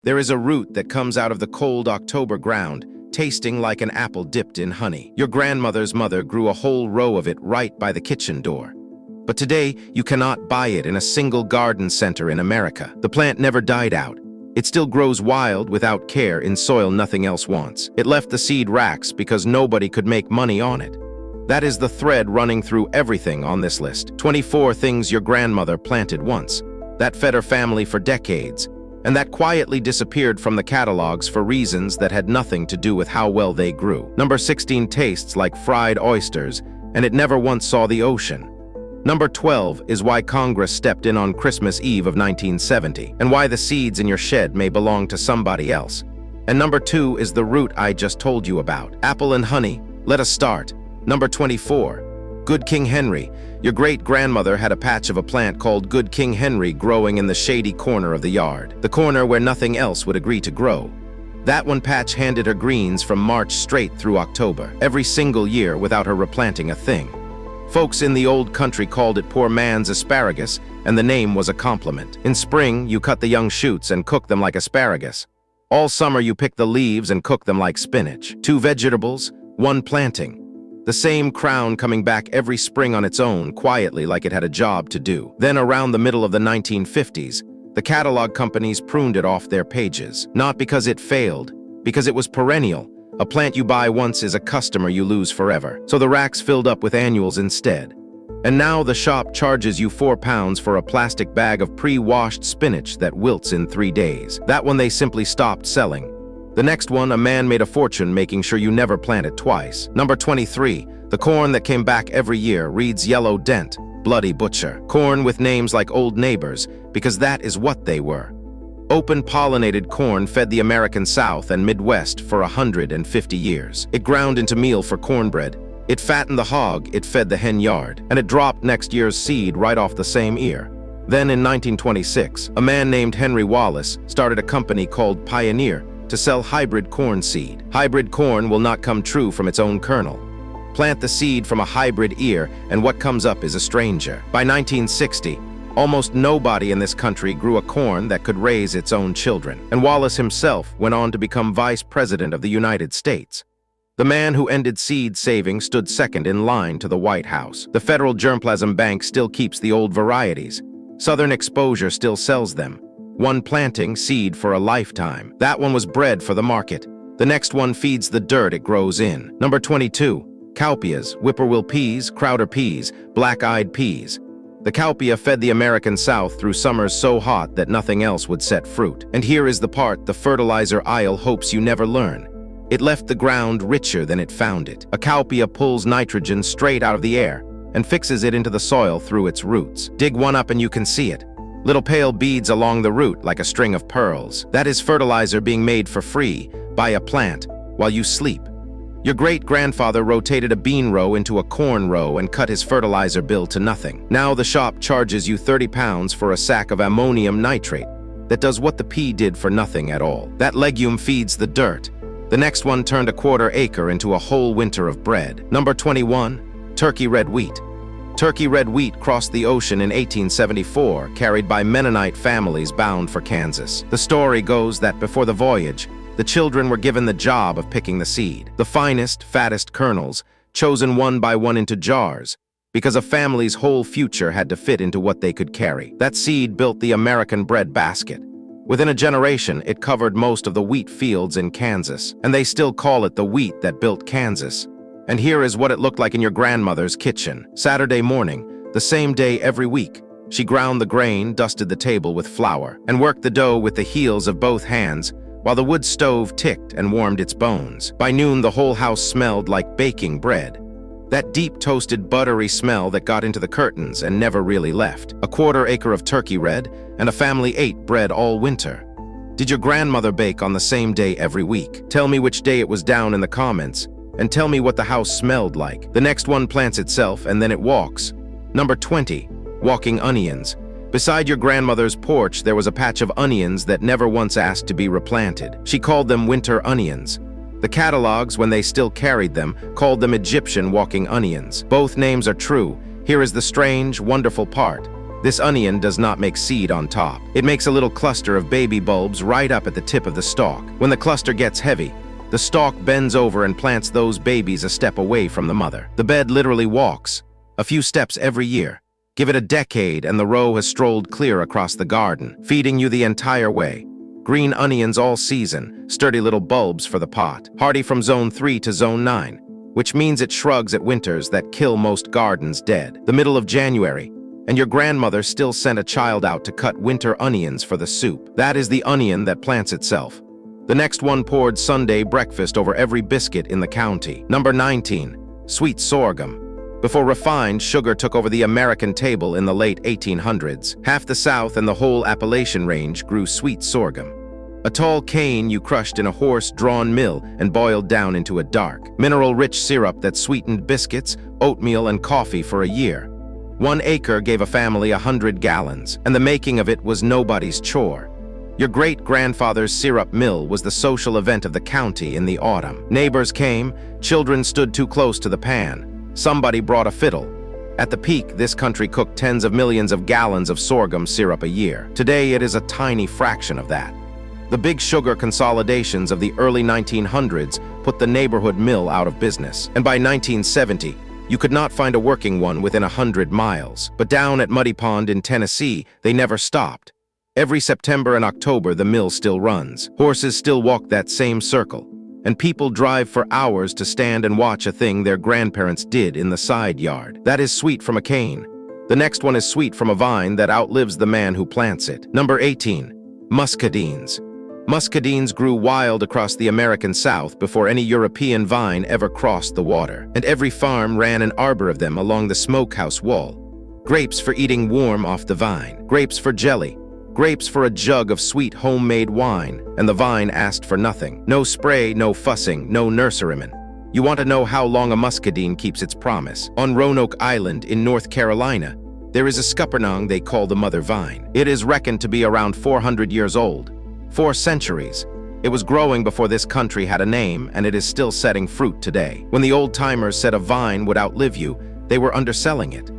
There is a root that comes out of the cold October ground, tasting like an apple dipped in honey. Your grandmother's mother grew a whole row of it right by the kitchen door. But today, you cannot buy it in a single garden center in America. The plant never died out. It still grows wild without care in soil nothing else wants. It left the seed racks because nobody could make money on it. That is the thread running through everything on this list. 24 things your grandmother planted once. That fed her family for decades, and that quietly disappeared from the catalogs for reasons that had nothing to do with how well they grew. Number 16 tastes like fried oysters, and it never once saw the ocean. Number 12 is why Congress stepped in on Christmas Eve of 1970, and why the seeds in your shed may belong to somebody else. And number 2 is the root I just told you about. Apple and honey. Let us start. Number 24. Good King Henry. Your great-grandmother had a patch of a plant called Good King Henry growing in the shady corner of the yard, the corner where nothing else would agree to grow. That one patch handed her greens from March straight through October, every single year without her replanting a thing. Folks in the old country called it poor man's asparagus, and the name was a compliment. In spring, you cut the young shoots and cook them like asparagus. All summer, you pick the leaves and cook them like spinach. 2 vegetables, 1 planting. The same crown coming back every spring on its own, quietly like it had a job to do. Then around the middle of the 1950s, the catalog companies pruned it off their pages. Not because it failed, because it was perennial. A plant you buy once is a customer you lose forever. So the racks filled up with annuals instead. And now the shop charges you £4 for a plastic bag of pre-washed spinach that wilts in 3 days. That one they simply stopped selling. The next one, a man made a fortune making sure you never plant it twice. Number 23, the corn that came back every year reads Yellow Dent, Bloody Butcher. Corn with names like Old Neighbors, because that is what they were. Open-pollinated corn fed the American South and Midwest for 150 years. It ground into meal for cornbread. It fattened the hog, it fed the hen yard, and it dropped next year's seed right off the same ear. Then in 1926, a man named Henry Wallace started a company called Pioneer to sell hybrid corn seed. Hybrid corn will not come true from its own kernel. Plant the seed from a hybrid ear, and what comes up is a stranger. By 1960, almost nobody in this country grew a corn that could raise its own children. And Wallace himself went on to become Vice President of the United States. The man who ended seed saving stood second in line to the White House. The Federal Germplasm Bank still keeps the old varieties. Southern Exposure still sells them. 1 planting, seed for a lifetime. That one was bred for the market. The next one feeds the dirt it grows in. Number 22, Cowpeas, whippoorwill peas, Crowder peas, black-eyed peas. The cowpea fed the American South through summers so hot that nothing else would set fruit. And here is the part the fertilizer aisle hopes you never learn. It left the ground richer than it found it. A cowpea pulls nitrogen straight out of the air and fixes it into the soil through its roots. Dig one up and you can see it. Little pale beads along the root like a string of pearls. That is fertilizer being made for free by a plant while you sleep. Your great-grandfather rotated a bean row into a corn row and cut his fertilizer bill to nothing. Now the shop charges you £30 for a sack of ammonium nitrate that does what the pea did for nothing at all. That legume feeds the dirt. The next one turned a quarter acre into a whole winter of bread. Number 21, Turkey red wheat. Turkey red wheat crossed the ocean in 1874, carried by Mennonite families bound for Kansas. The story goes that before the voyage, the children were given the job of picking the seed, the finest, fattest kernels, chosen one by one into jars, because a family's whole future had to fit into what they could carry. That seed built the American bread basket. Within a generation, it covered most of the wheat fields in Kansas, and they still call it the wheat that built Kansas. And here is what it looked like in your grandmother's kitchen. Saturday morning, the same day every week, she ground the grain, dusted the table with flour, and worked the dough with the heels of both hands while the wood stove ticked and warmed its bones. By noon, the whole house smelled like baking bread. That deep toasted buttery smell that got into the curtains and never really left. A quarter acre of turkey red, and a family ate bread all winter. Did your grandmother bake on the same day every week? Tell me which day it was down in the comments, and tell me what the house smelled like. The next one plants itself, and then it walks. Number 20, walking onions. Beside your grandmother's porch, there was a patch of onions that never once asked to be replanted. She called them winter onions. The catalogs, when they still carried them, called them Egyptian walking onions. Both names are true. Here is the strange, wonderful part. This onion does not make seed on top. It makes a little cluster of baby bulbs right up at the tip of the stalk. When the cluster gets heavy, the stalk bends over and plants those babies a step away from the mother. The bed literally walks, a few steps every year. Give it a decade and the row has strolled clear across the garden, feeding you the entire way. Green onions all season, sturdy little bulbs for the pot, hardy from zone 3 to zone 9, which means it shrugs at winters that kill most gardens dead. The middle of January, and your grandmother still sent a child out to cut winter onions for the soup. That is the onion that plants itself. The next one poured Sunday breakfast over every biscuit in the county. Number 19, sweet sorghum. Before refined sugar took over the American table in the late 1800s, half the South and the whole Appalachian range grew sweet sorghum. A tall cane you crushed in a horse-drawn mill and boiled down into a dark, mineral-rich syrup that sweetened biscuits, oatmeal, and coffee for a year. 1 acre gave a family 100 gallons, and the making of it was nobody's chore. Your great-grandfather's syrup mill was the social event of the county in the autumn. Neighbors came, children stood too close to the pan. Somebody brought a fiddle. At the peak, this country cooked tens of millions of gallons of sorghum syrup a year. Today, it is a tiny fraction of that. The big sugar consolidations of the early 1900s put the neighborhood mill out of business. And by 1970, you could not find a working one within 100 miles. But down at Muddy Pond in Tennessee, they never stopped. Every September and October, the mill still runs. Horses still walk that same circle. And people drive for hours to stand and watch a thing their grandparents did in the side yard. That is sweet from a cane. The next one is sweet from a vine that outlives the man who plants it. Number 18, muscadines. Muscadines grew wild across the American South before any European vine ever crossed the water, and every farm ran an arbor of them along the smokehouse wall. Grapes for eating warm off the vine, grapes for jelly, grapes for a jug of sweet homemade wine, and the vine asked for nothing. No spray, no fussing, no nurseryman. You want to know how long a muscadine keeps its promise? On Roanoke Island in North Carolina, there is a scuppernong they call the mother vine. It is reckoned to be around 400 years old. 4 centuries. It was growing before this country had a name, and it is still setting fruit today. When the old-timers said a vine would outlive you, they were underselling it.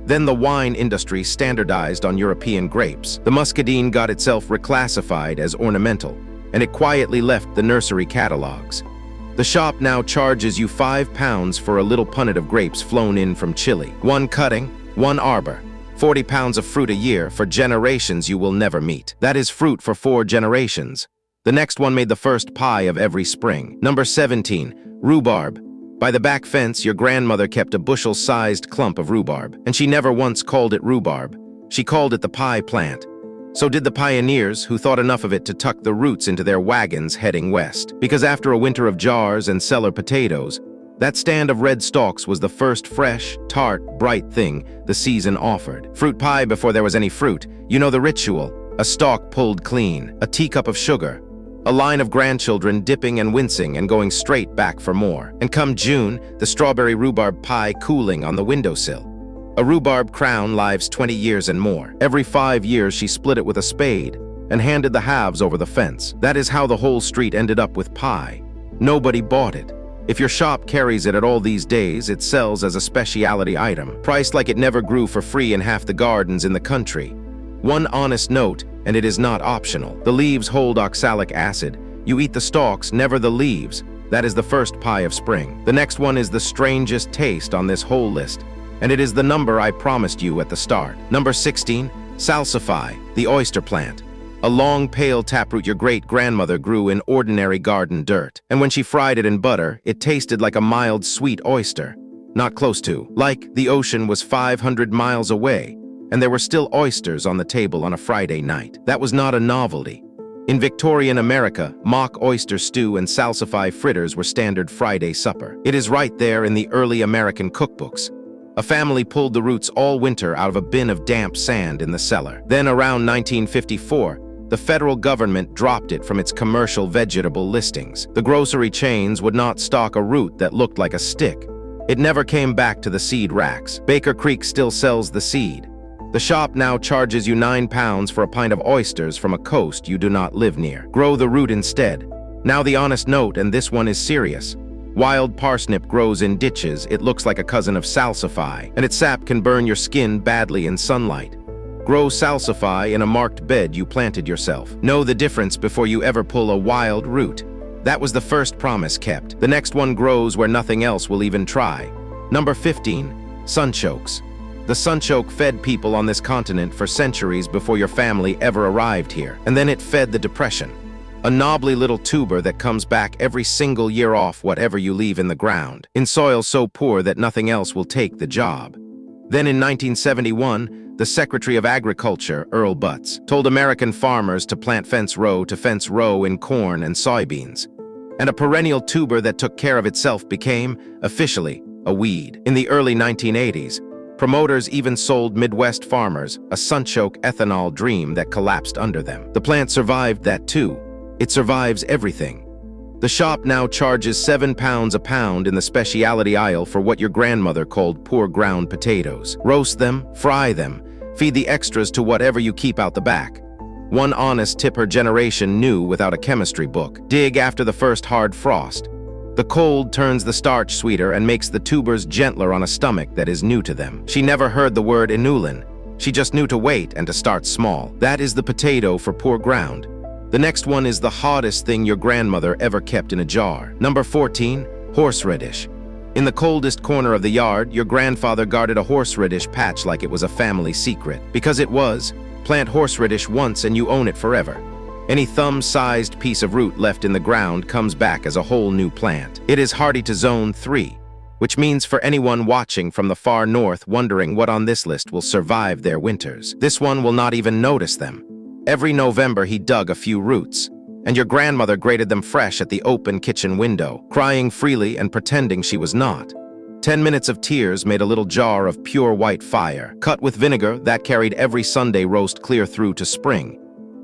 Then the wine industry standardized on European grapes. The muscadine got itself reclassified as ornamental, and it quietly left the nursery catalogs. The shop now charges you £5 for a little punnet of grapes flown in from Chile. 1 cutting, 1 arbor. 40 pounds of fruit a year for generations you will never meet. That is fruit for 4 generations. The next one made the first pie of every spring. Number 17, rhubarb. By the back fence, your grandmother kept a bushel-sized clump of rhubarb, and she never once called it rhubarb. She called it the pie plant. So did the pioneers, who thought enough of it to tuck the roots into their wagons heading west. Because after a winter of jars and cellar potatoes, that stand of red stalks was the first fresh, tart, bright thing the season offered. Fruit pie before there was any fruit. You know the ritual. A stalk pulled clean, a teacup of sugar, a line of grandchildren dipping and wincing and going straight back for more. And come June, the strawberry rhubarb pie cooling on the windowsill. A rhubarb crown lives 20 years and more. Every 5 years she split it with a spade and handed the halves over the fence. That is how the whole street ended up with pie. Nobody bought it. If your shop carries it at all these days, it sells as a specialty item, priced like it never grew for free in half the gardens in the country. One honest note, and it is not optional. The leaves hold oxalic acid. You eat the stalks, never the leaves. That is the first pie of spring. The next one is the strangest taste on this whole list, and it is the number I promised you at the start. Number 16, Salsify, the oyster plant. A long, pale taproot your great-grandmother grew in ordinary garden dirt. And when she fried it in butter, it tasted like a mild, sweet oyster. Not close to. Like the ocean was 500 miles away, and there were still oysters on the table on a Friday night. That was not a novelty. In Victorian America, mock oyster stew and salsify fritters were standard Friday supper. It is right there in the early American cookbooks. A family pulled the roots all winter out of a bin of damp sand in the cellar. Then around 1954, the federal government dropped it from its commercial vegetable listings. The grocery chains would not stock a root that looked like a stick. It never came back to the seed racks. Baker Creek still sells the seed. The shop now charges you £9 for a pint of oysters from a coast you do not live near. Grow the root instead. Now the honest note, and this one is serious. Wild parsnip grows in ditches. It looks like a cousin of salsify, and its sap can burn your skin badly in sunlight. Grow Salsify in a marked bed you planted yourself. Know the difference before you ever pull a wild root. That was the first promise kept. The next one grows where nothing else will even try. Number 15. Sunchokes. The sunchoke fed people on this continent for centuries before your family ever arrived here. And then it fed the depression. A knobbly little tuber that comes back every single year off whatever you leave in the ground, in soil so poor that nothing else will take the job. Then in 1971, the Secretary of Agriculture, Earl Butz, told American farmers to plant fence row to fence row in corn and soybeans. And a perennial tuber that took care of itself became, officially, a weed. In the early 1980s, promoters even sold Midwest farmers a sunchoke ethanol dream that collapsed under them. The plant survived that too. It survives everything. The shop now charges 7 pounds a pound in the specialty aisle for what your grandmother called poor ground potatoes. Roast them, fry them, feed the extras to whatever you keep out the back. One honest tip her generation knew without a chemistry book: dig after the first hard frost. The cold turns the starch sweeter and makes the tubers gentler on a stomach that is new to them. She never heard the word inulin. She just knew to wait and to start small. That is the potato for poor ground. The next one is the hottest thing your grandmother ever kept in a jar. Number 14, horseradish. In the coldest corner of the yard, your grandfather guarded a horseradish patch like it was a family secret. Because it was, plant horseradish once and you own it forever. Any thumb-sized piece of root left in the ground comes back as a whole new plant. It is hardy to zone 3, which means for anyone watching from the far north wondering what on this list will survive their winters, this one will not even notice them. Every November he dug a few roots, and your grandmother grated them fresh at the open kitchen window, crying freely and pretending she was not. 10 minutes of tears made a little jar of pure white fire, cut with vinegar that carried every Sunday roast clear through to spring.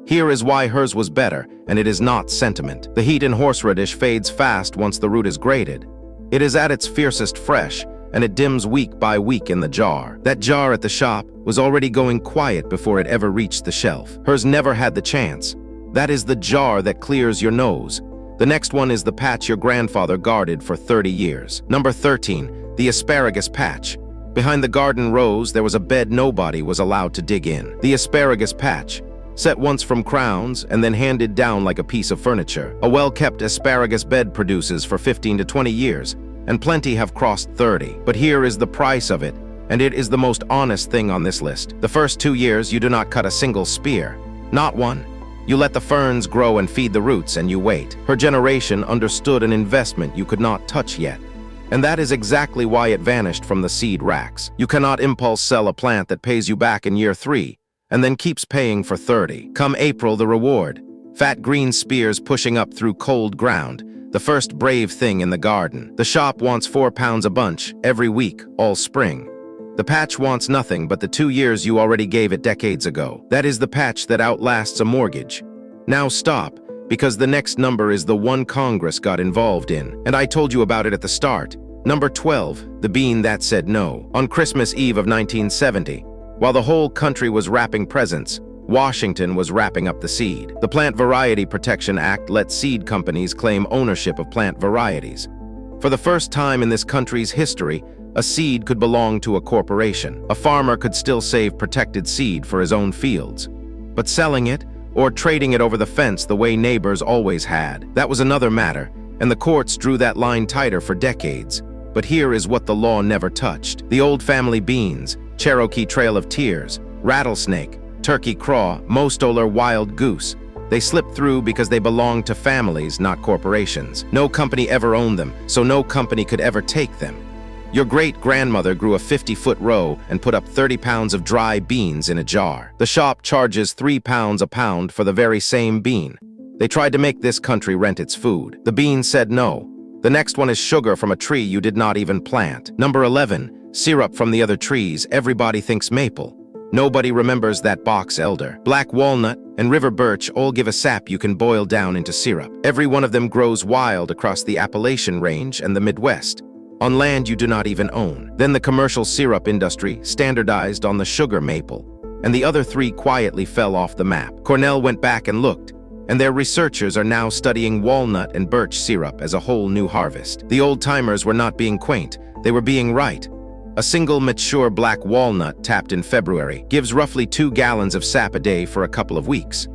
Here is why hers was better, and it is not sentiment. The heat in horseradish fades fast once the root is grated. It is at its fiercest fresh, and it dims week by week in the jar. That jar at the shop was already going quiet before it ever reached the shelf. Hers never had the chance. That is the jar that clears your nose. The next one is the patch your grandfather guarded for 30 years. Number 13, the asparagus patch. Behind the garden rows, there was a bed nobody was allowed to dig in. The asparagus patch, set once from crowns and then handed down like a piece of furniture. A well-kept asparagus bed produces for 15 to 20 years, and plenty have crossed 30. But here is the price of it, and it is the most honest thing on this list. The first 2 years, you do not cut a single spear. Not one. You let the ferns grow and feed the roots, and you wait. Her generation understood an investment you could not touch yet. And that is exactly why it vanished from the seed racks. You cannot impulse sell a plant that pays you back in year 3, and then keeps paying for 30. Come April, the reward. Fat green spears pushing up through cold ground, the first brave thing in the garden. The shop wants 4 pounds a bunch, every week, all spring. The patch wants nothing but the 2 years you already gave it decades ago. That is the patch that outlasts a mortgage. Now stop, because the next number is the one Congress got involved in, and I told you about it at the start. Number 12, the bean that said no. On Christmas Eve of 1970, while the whole country was wrapping presents, Washington was wrapping up the seed. The Plant Variety Protection Act let seed companies claim ownership of plant varieties. For the first time in this country's history, a seed could belong to a corporation. A farmer could still save protected seed for his own fields. But selling it, or trading it over the fence the way neighbors always had, that was another matter, and the courts drew that line tighter for decades. But here is what the law never touched. The old family beans, Cherokee Trail of Tears, rattlesnake, turkey craw, mostolar wild goose. They slipped through because they belonged to families, not corporations. No company ever owned them, so no company could ever take them. Your great-grandmother grew a 50-foot row and put up 30 pounds of dry beans in a jar. The shop charges 3 pounds a pound for the very same bean. They tried to make this country rent its food. The bean said no. The next one is sugar from a tree you did not even plant. Number 11. Syrup from the other trees. Everybody thinks maple. Nobody remembers that box elder. Black walnut and river birch all give a sap you can boil down into syrup. Every one of them grows wild across the Appalachian Range and the Midwest, on land you do not even own. Then the commercial syrup industry standardized on the sugar maple, and the other 3 quietly fell off the map. Cornell went back and looked, and their researchers are now studying walnut and birch syrup as a whole new harvest. The old-timers were not being quaint, they were being right. A single mature black walnut tapped in February gives roughly 2 gallons of sap a day for a couple of weeks.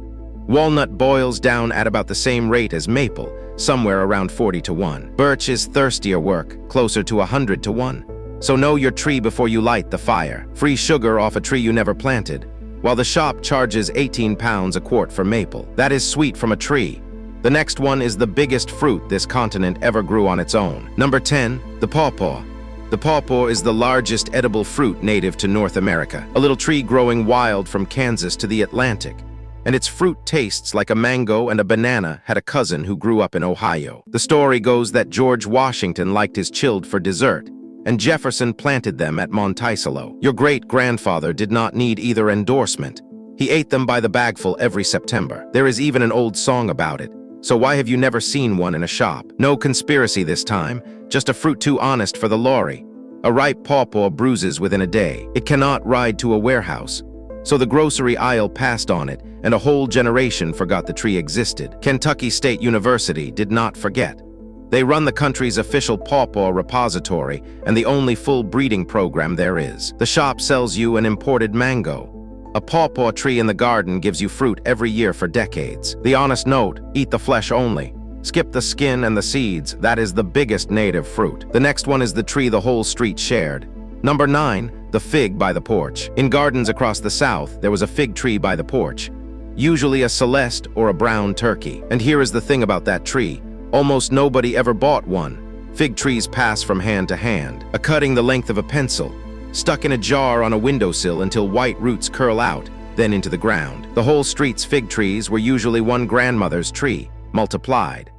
Walnut boils down at about the same rate as maple, somewhere around 40-1. Birch is thirstier work, closer to 100-1. So know your tree before you light the fire. Free sugar off a tree you never planted, while the shop charges 18 pounds a quart for maple. That is sweet from a tree. The next one is the biggest fruit this continent ever grew on its own. Number 10, the pawpaw. The pawpaw is the largest edible fruit native to North America, a little tree growing wild from Kansas to the Atlantic. And its fruit tastes like a mango, and a banana had a cousin who grew up in Ohio. The story goes that George Washington liked his chilled for dessert, and Jefferson planted them at Monticello. Your great-grandfather did not need either endorsement. He ate them by the bagful every September. There is even an old song about it. So why have you never seen one in a shop? No conspiracy this time, just a fruit too honest for the lorry. A ripe pawpaw bruises within a day. It cannot ride to a warehouse. So the grocery aisle passed on it, and a whole generation forgot the tree existed. Kentucky State University did not forget. They run the country's official pawpaw repository and the only full breeding program there is. The shop sells you an imported mango. A pawpaw tree in the garden gives you fruit every year for decades. The honest note, eat the flesh only. Skip the skin and the seeds, that is the biggest native fruit. The next one is the tree the whole street shared. Number 9, the fig by the porch. In gardens across the South, there was a fig tree by the porch, usually a celeste or a brown turkey. And here is the thing about that tree. Almost nobody ever bought one. Fig trees pass from hand to hand, a cutting the length of a pencil, stuck in a jar on a windowsill until white roots curl out, then into the ground. The whole street's fig trees were usually one grandmother's tree, multiplied.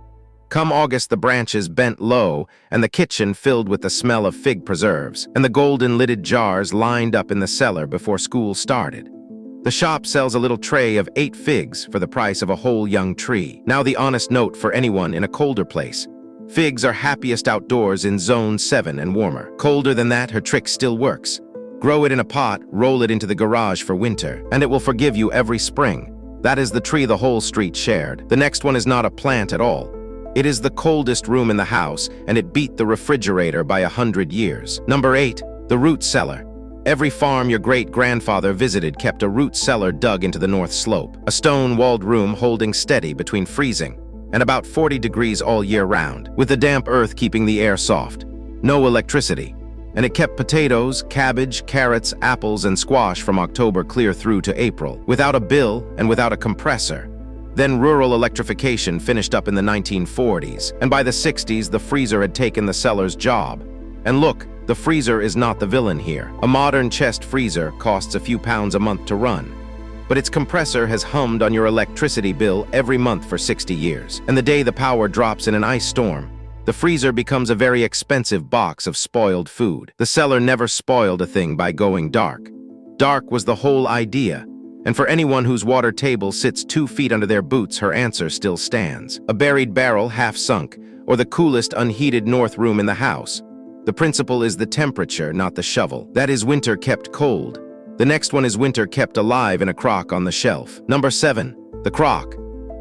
Come August, the branches bent low, and the kitchen filled with the smell of fig preserves, and the golden-lidded jars lined up in the cellar before school started. The shop sells a little tray of 8 figs for the price of a whole young tree. Now the honest note for anyone in a colder place. Figs are happiest outdoors in zone 7 and warmer. Colder than that, her trick still works. Grow it in a pot, roll it into the garage for winter, and it will forgive you every spring. That is the tree the whole street shared. The next one is not a plant at all. It is the coldest room in the house, and it beat the refrigerator by 100 years. Number 8, the root cellar. Every farm your great-grandfather visited kept a root cellar dug into the north slope, a stone-walled room holding steady between freezing and about 40 degrees all year round, with the damp earth keeping the air soft. No electricity, and it kept potatoes, cabbage, carrots, apples, and squash from October clear through to April, without a bill and without a compressor. Then rural electrification finished up in the 1940s, and by the 60s the freezer had taken the cellar's job. And look, the freezer is not the villain here. A modern chest freezer costs a few pounds a month to run, but its compressor has hummed on your electricity bill every month for 60 years. And the day the power drops in an ice storm, the freezer becomes a very expensive box of spoiled food. The cellar never spoiled a thing by going dark. Dark was the whole idea. And for anyone whose water table sits 2 feet under their boots, her answer still stands. A buried barrel half sunk, or the coolest unheated north room in the house. The principle is the temperature, not the shovel. That is winter kept cold. The next one is winter kept alive in a crock on the shelf. Number 7, the crock.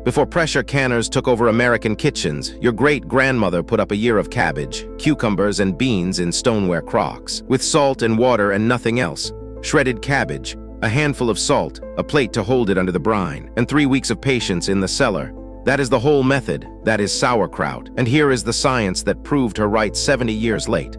Before pressure canners took over American kitchens, your great-grandmother put up a year of cabbage, cucumbers, and beans in stoneware crocks, with salt and water and nothing else. Shredded cabbage, a handful of salt, a plate to hold it under the brine, and 3 weeks of patience in the cellar. That is the whole method. That is sauerkraut. And here is the science that proved her right 70 years late.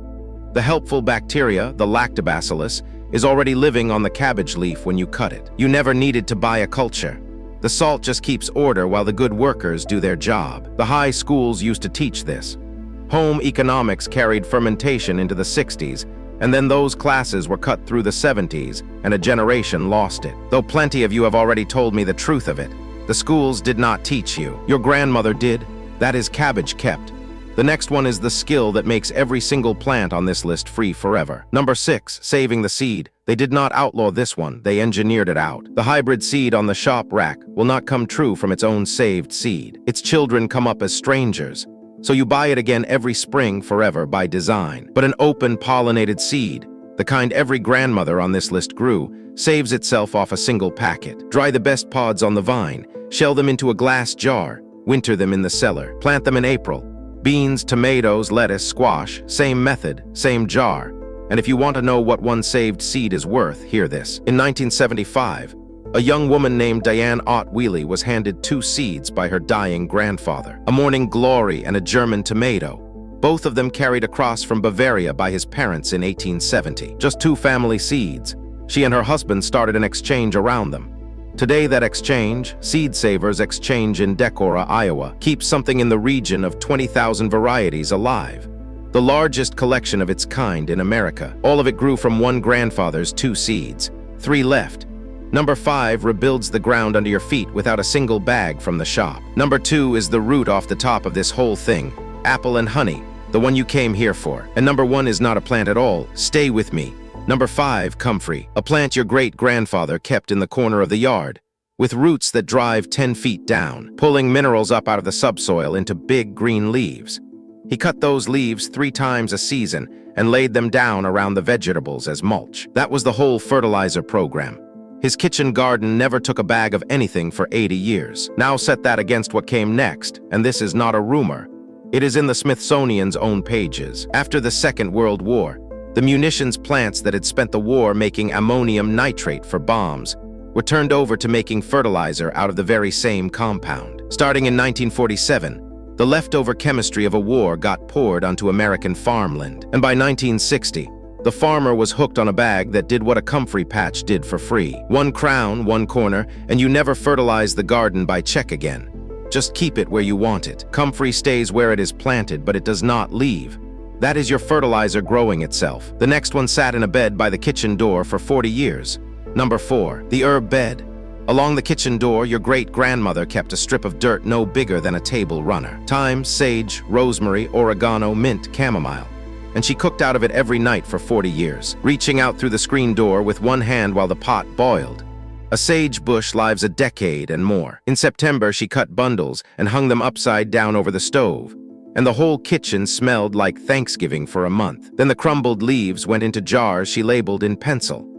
The helpful bacteria, the lactobacillus, is already living on the cabbage leaf when you cut it. You never needed to buy a culture. The salt just keeps order while the good workers do their job. The high schools used to teach this. Home economics carried fermentation into the 60s, and then those classes were cut through the 70s, and a generation lost it. Though plenty of you have already told me the truth of it. The schools did not teach you. Your grandmother did. That is cabbage kept. The next one is the skill that makes every single plant on this list free forever. Number 6, saving the seed. They did not outlaw this one, they engineered it out. The hybrid seed on the shop rack will not come true from its own saved seed. Its children come up as strangers, so you buy it again every spring forever by design. But an open pollinated seed, the kind every grandmother on this list grew, saves itself off a single packet. Dry the best pods on the vine, shell them into a glass jar, winter them in the cellar, plant them in April. Beans, tomatoes, lettuce, squash, same method, same jar. And if you want to know what one saved seed is worth, hear this. In 1975, a young woman named Diane Ott Wheely was handed 2 seeds by her dying grandfather, a morning glory and a German tomato. Both of them carried across from Bavaria by his parents in 1870. Just 2 family seeds. She and her husband started an exchange around them. Today, that exchange, Seed Savers Exchange in Decorah, Iowa, keeps something in the region of 20,000 varieties alive. The largest collection of its kind in America. All of it grew from one grandfather's 2 seeds. 3 left. Number 5 rebuilds the ground under your feet without a single bag from the shop. Number 2 is the root off the top of this whole thing. Apple and honey, the one you came here for. And number 1 is not a plant at all. Stay with me. Number 5, Comfrey, a plant your great-grandfather kept in the corner of the yard, with roots that drive 10 feet down, pulling minerals up out of the subsoil into big green leaves. He cut those leaves 3 times a season and laid them down around the vegetables as mulch. That was the whole fertilizer program. His kitchen garden never took a bag of anything for 80 years. Now set that against what came next, and this is not a rumor. It is in the Smithsonian's own pages. After the Second World War, the munitions plants that had spent the war making ammonium nitrate for bombs were turned over to making fertilizer out of the very same compound. Starting in 1947, the leftover chemistry of a war got poured onto American farmland. And by 1960, the farmer was hooked on a bag that did what a Comfrey patch did for free. 1 crown, 1 corner, and you never fertilize the garden by check again. Just keep it where you want it. Comfrey stays where it is planted, but it does not leave. That is your fertilizer growing itself. The next one sat in a bed by the kitchen door for 40 years. Number 4, the herb bed. Along the kitchen door, your great-grandmother kept a strip of dirt no bigger than a table runner. Thyme, sage, rosemary, oregano, mint, chamomile. And she cooked out of it every night for 40 years, reaching out through the screen door with one hand while the pot boiled. A sage bush lives a decade and more. In September, she cut bundles and hung them upside down over the stove, and the whole kitchen smelled like Thanksgiving for a month. Then the crumbled leaves went into jars she labeled in pencil.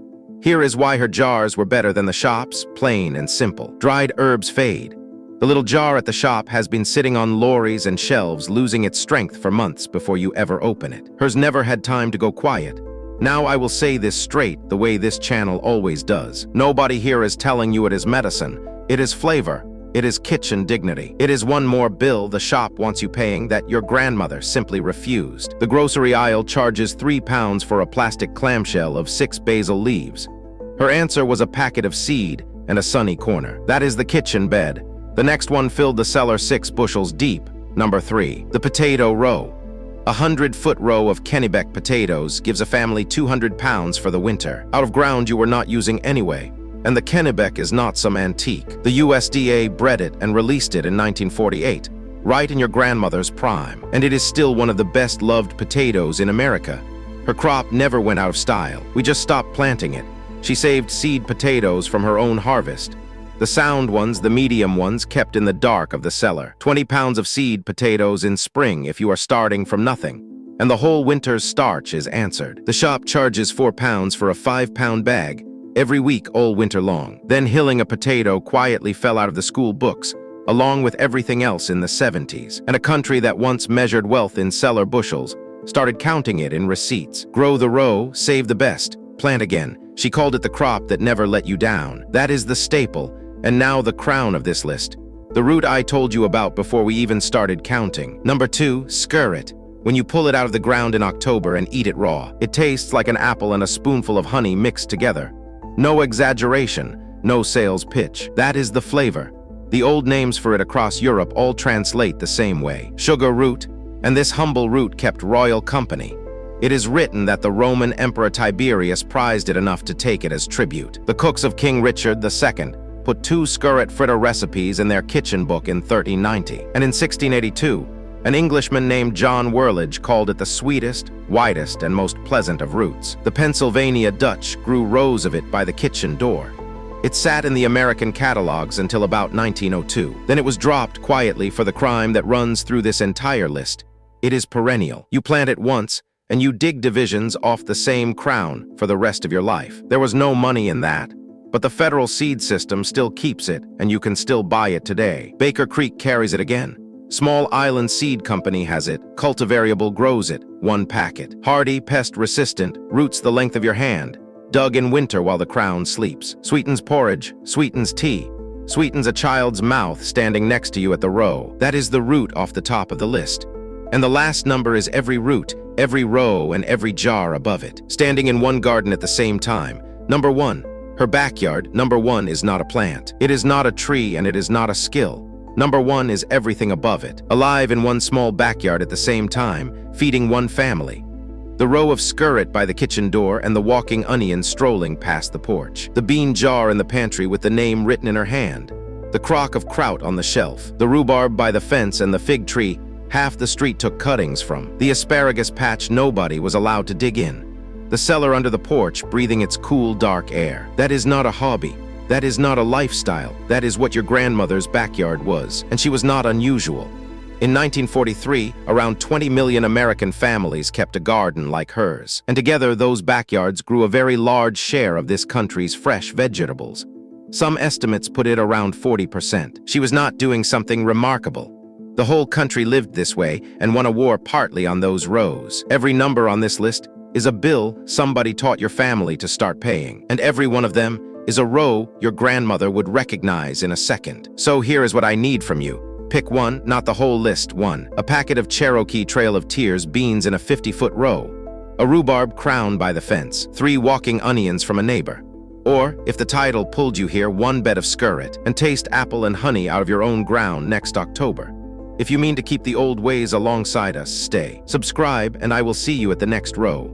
Here is why her jars were better than the shop's, plain and simple. Dried herbs fade. The little jar at the shop has been sitting on lorries and shelves, losing its strength for months before you ever open it. Hers never had time to go quiet. Now I will say this straight, the way this channel always does. Nobody here is telling you it is medicine. It is flavor. It is kitchen dignity. It is one more bill the shop wants you paying that your grandmother simply refused. The grocery aisle charges £3 for a plastic clamshell of 6 basil leaves. Her answer was a packet of seed and a sunny corner. That is the kitchen bed. The next one filled the cellar 6 bushels deep. Number 3, the potato row. A 100-foot row of Kennebec potatoes gives a family £200 for the winter, out of ground you were not using anyway. And the Kennebec is not some antique. The USDA bred it and released it in 1948, right in your grandmother's prime. And it is still one of the best-loved potatoes in America. Her crop never went out of style. We just stopped planting it. She saved seed potatoes from her own harvest. The sound ones, the medium ones, kept in the dark of the cellar. 20 pounds of seed potatoes in spring if you are starting from nothing. And the whole winter's starch is answered. The shop charges £4 for a 5-pound bag every week all winter long. Then hilling a potato quietly fell out of the school books, along with everything else in the 70s. And a country that once measured wealth in cellar bushels started counting it in receipts. Grow the row, save the best, plant again. She called it the crop that never let you down. That is the staple. And now the crown of this list, the root I told you about before we even started counting. Number 2, Skirret. When you pull it out of the ground in October and eat it raw, it tastes like an apple and a spoonful of honey mixed together. No exaggeration, no sales pitch. That is the flavor. The old names for it across Europe all translate the same way. Sugar root, and this humble root kept royal company. It is written that the Roman Emperor Tiberius prized it enough to take it as tribute. The cooks of King Richard II put 2 Skirret fritter recipes in their kitchen book in 1390. And in 1682, an Englishman named John Whirlage called it the sweetest, widest, and most pleasant of roots. The Pennsylvania Dutch grew rows of it by the kitchen door. It sat in the American catalogs until about 1902. Then it was dropped quietly for the crime that runs through this entire list. It is perennial. You plant it once, and you dig divisions off the same crown for the rest of your life. There was no money in that. But the federal seed system still keeps it, and you can still buy it today. Baker Creek carries it again. Small Island Seed Company has it. Cultivariable grows it. 1 packet. Hardy, pest-resistant, roots the length of your hand. Dug in winter while the crown sleeps. Sweetens porridge. Sweetens tea. Sweetens a child's mouth standing next to you at the row. That is the root off the top of the list. And the last number is every root, every row, and every jar above it. Standing in one garden at the same time. Number 1. Her backyard, number 1, is not a plant. It is not a tree, and it is not a skill. Number 1 is everything above it. Alive in one small backyard at the same time, feeding one family. The row of skirret by the kitchen door and the walking onion strolling past the porch. The bean jar in the pantry with the name written in her hand. The crock of kraut on the shelf. The rhubarb by the fence and the fig tree half the street took cuttings from. The asparagus patch nobody was allowed to dig in. The cellar under the porch breathing its cool, dark air. That is not a hobby. That is not a lifestyle. That is what your grandmother's backyard was, and she was not unusual. In 1943, around 20 million American families kept a garden like hers, and together those backyards grew a very large share of this country's fresh vegetables. Some estimates put it around 40%. She was not doing something remarkable. The whole country lived this way and won a war partly on those rows. Every number on this list is a bill somebody taught your family to start paying, and every one of them is a row your grandmother would recognize in a second. So here is what I need from you. Pick one, not the whole list. 1. A packet of Cherokee Trail of Tears beans in a 50-foot row. A rhubarb crown by the fence. 3 walking onions from a neighbor. Or, if the title pulled you here, 1 bed of skirret, and taste apple and honey out of your own ground next October. If you mean to keep the old ways alongside us, stay. Subscribe, and I will see you at the next row.